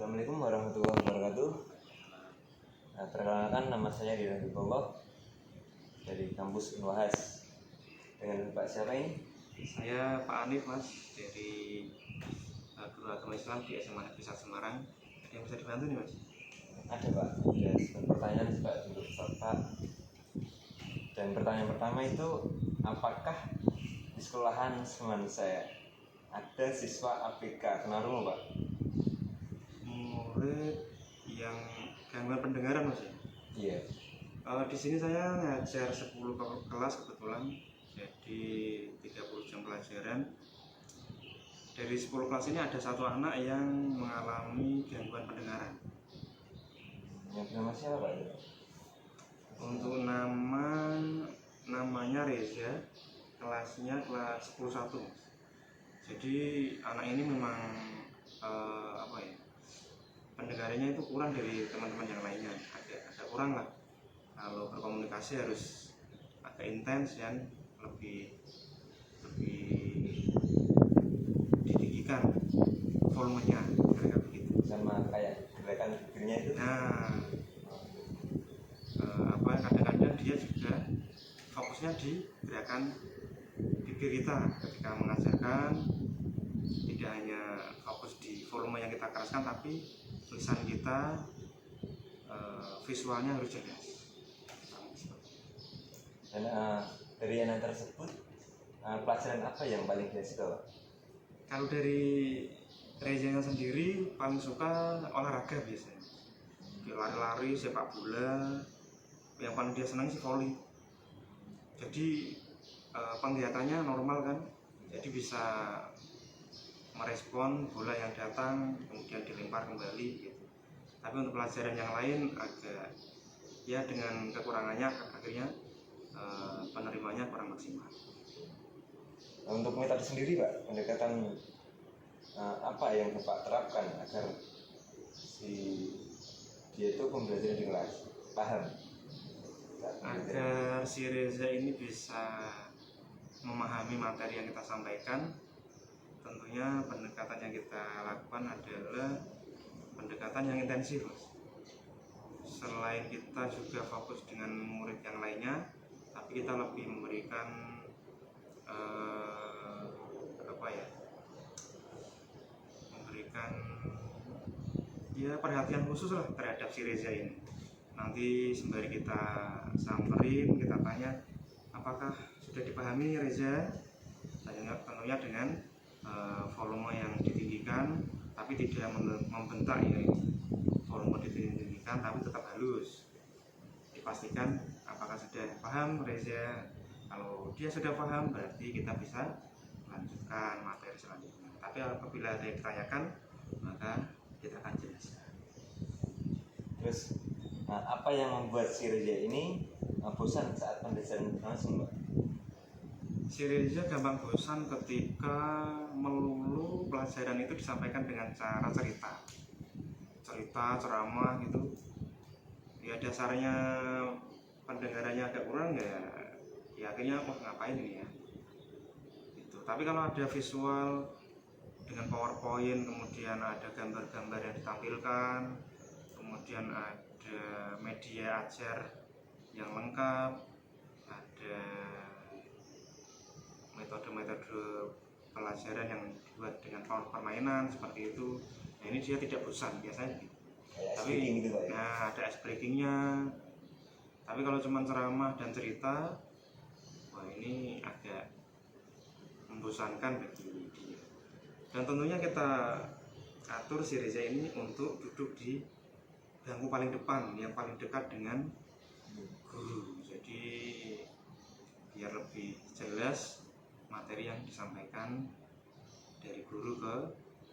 Assalamualaikum warahmatullahi wabarakatuh. Perkenalkan, nama saya Dina Bibolo dari kampus Unwahas. Dengan Pak siapa ini? Saya Pak Anif, Mas, dari Guru Agama Islam di SMA Negeri 1 Semarang. Ada yang bisa dibantu nih, Mas? Ada Pak, ada pertanyaan Pak untuk Bapak. Dan pertanyaan pertama itu, apakah di sekolahan teman saya ada siswa ABK? Kenal rumah Pak? Murid yang gangguan pendengaran, Mas, ya? Iya. Di sini saya ngajar 10 kelas kebetulan, jadi 30 jam pelajaran. Dari 10 kelas ini ada satu anak yang mengalami gangguan pendengaran. Yang nama siapa Pak? Untuk namanya Reza, kelasnya kelas 10-1. Jadi anak ini memang pendengarannya itu kurang dari teman-teman yang lainnya, agak kurang lah. Kalau berkomunikasi harus agak intens dan lebih ditinggikan volumenya, kira-kira begitu. Sama kayak gerakan bibirnya itu? Nah, kadang-kadang dia juga fokusnya di gerakan bibir kita ketika mengajarkan, tidak hanya fokus di volume yang kita keraskan, tapi lisan kita, visualnya harus jelas. Dan dari anak tersebut, pelajaran apa yang paling dia suka Pak? Kalau dari Reza sendiri paling suka olahraga biasanya, lari-lari, sepak bola. Yang paling dia senang sih voli. Jadi penglihatannya normal kan, jadi bisa merespon bola yang datang kemudian dilempar kembali gitu. Tapi untuk pelajaran yang lain agak ya dengan kekurangannya, akhirnya penerimanya kurang maksimal. Untuk metode sendiri Pak, pendekatan apa yang Bapak terapkan agar dia itu pembelajaran di kelas paham? Agar si Reza ini bisa memahami materi yang kita sampaikan, tentunya pendekatan yang kita lakukan adalah pendekatan yang intensif, Mas. Selain kita juga fokus dengan murid yang lainnya, tapi kita lebih memberikan perhatian khusus lah terhadap si Reza ini. Nanti sembari kita samperin, kita tanya apakah sudah dipahami Reza, tentunya dengan volume yang ditinggikan, tapi tidak membentak ya. Volume ditinggikan tapi tetap halus. Dipastikan apakah sudah paham Reza. Kalau dia sudah paham, berarti kita bisa lanjutkan materi selanjutnya. Tapi apabila ada yang ditanyakan, maka kita akan jelaskan. Terus apa yang membuat si Reza ini bosan saat pembelajaran langsung Pak? Si Reza gampang bosan ketika melulu pelajaran itu disampaikan dengan cara cerita, ceramah gitu. Ya dasarnya pendengarannya agak kurang ya akhirnya ngapain ini ya. Gitu. Tapi kalau ada visual dengan PowerPoint, kemudian ada gambar-gambar yang ditampilkan, kemudian ada media ajar yang lengkap, ada metode-metode pelajaran yang dibuat dengan permainan seperti itu. Nah ini dia tidak bosan biasanya. Tapi gitu, Pak, ya? Nah ada ice breakingnya. Tapi kalau cuma ceramah dan cerita, wah ini agak membosankan bagi dia. Dan tentunya kita atur si Reza ini untuk duduk di bangku paling depan, yang paling dekat dengan guru. Jadi biar lebih jelas materi yang disampaikan dari guru ke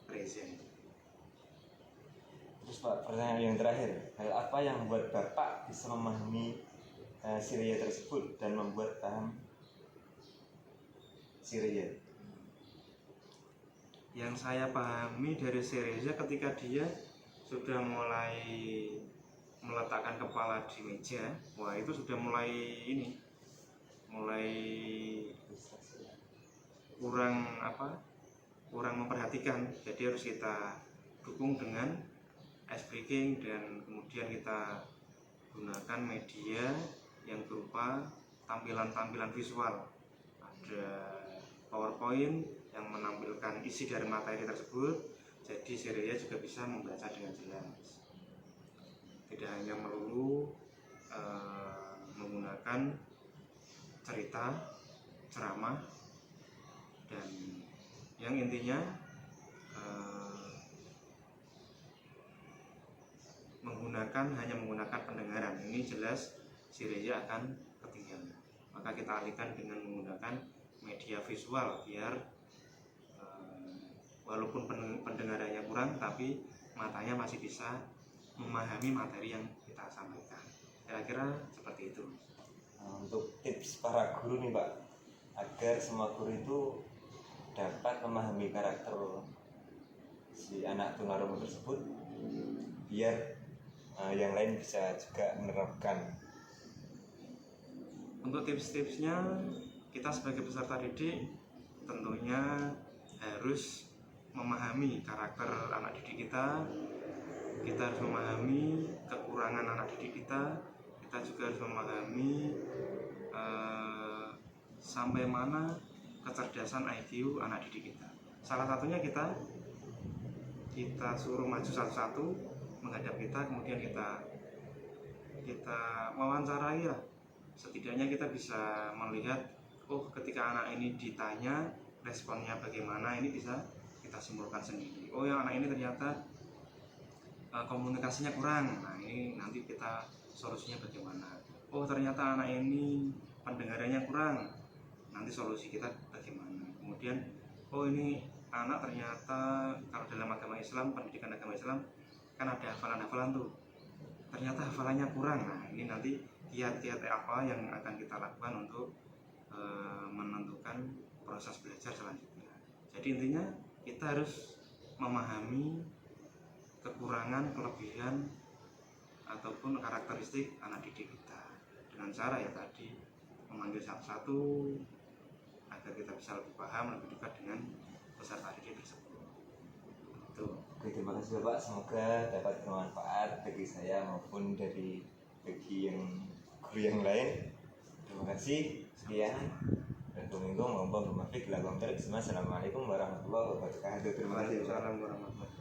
Reza. Terus Pak, pertanyaan yang terakhir, hal apa yang membuat Bapak bisa memahami si Reza tersebut dan membuat paham si Reza? Yang saya pahami dari si Reza ketika dia sudah mulai meletakkan kepala di meja, wah itu sudah mulai kurang memperhatikan. Jadi harus kita dukung dengan ice breaking, dan kemudian kita gunakan media yang berupa tampilan-tampilan visual. Ada PowerPoint yang menampilkan isi dari materi tersebut, jadi si Reza juga bisa membaca dengan jelas. Tidak hanya melulu menggunakan cerita, ceramah, dan yang intinya hanya menggunakan pendengaran. Ini jelas si Reza akan ketinggalan. Maka kita alihkan dengan menggunakan media visual biar walaupun pendengarannya kurang tapi matanya masih bisa memahami materi yang kita sampaikan. Kira-kira seperti itu. Untuk tips para guru nih Pak, agar semua guru itu dapat memahami karakter si anak tunarungu tersebut, biar yang lain bisa juga menerapkan. Untuk tips-tipsnya, kita sebagai peserta didik tentunya harus memahami karakter anak didik kita. Kita harus memahami kekurangan anak didik kita. Kita juga harus memahami sampai mana kecerdasan IQ anak didik kita. Salah satunya kita suruh maju satu-satu menghadap kita, kemudian kita wawancarai lah. Setidaknya kita bisa melihat, oh ketika anak ini ditanya responnya bagaimana, ini bisa kita simpulkan sendiri. Oh yang anak ini ternyata komunikasinya kurang, nah ini nanti kita solusinya bagaimana. Oh ternyata anak ini pendengarannya kurang, nanti solusi kita bagaimana. Kemudian oh ini anak ternyata kalau dalam agama Islam, pendidikan agama Islam kan ada hafalan-hafalan tuh, ternyata hafalannya kurang. Nah ini nanti kiat-kiat apa yang akan kita lakukan untuk menentukan proses belajar selanjutnya. Jadi intinya kita harus memahami kekurangan, kelebihan ataupun karakteristik anak didik kita dengan cara ya tadi memanggil satu-satu agar kita bisa lebih paham, lebih dekat dengan peserta didik tersebut. Oke, terima kasih Bapak, semoga dapat bermanfaat bagi saya maupun bagi guru yang lain. Terima kasih, sekian. Assalamualaikum warahmatullahi wabarakatuh. Terima kasih. Assalamualaikum warahmatullahi wabarakatuh.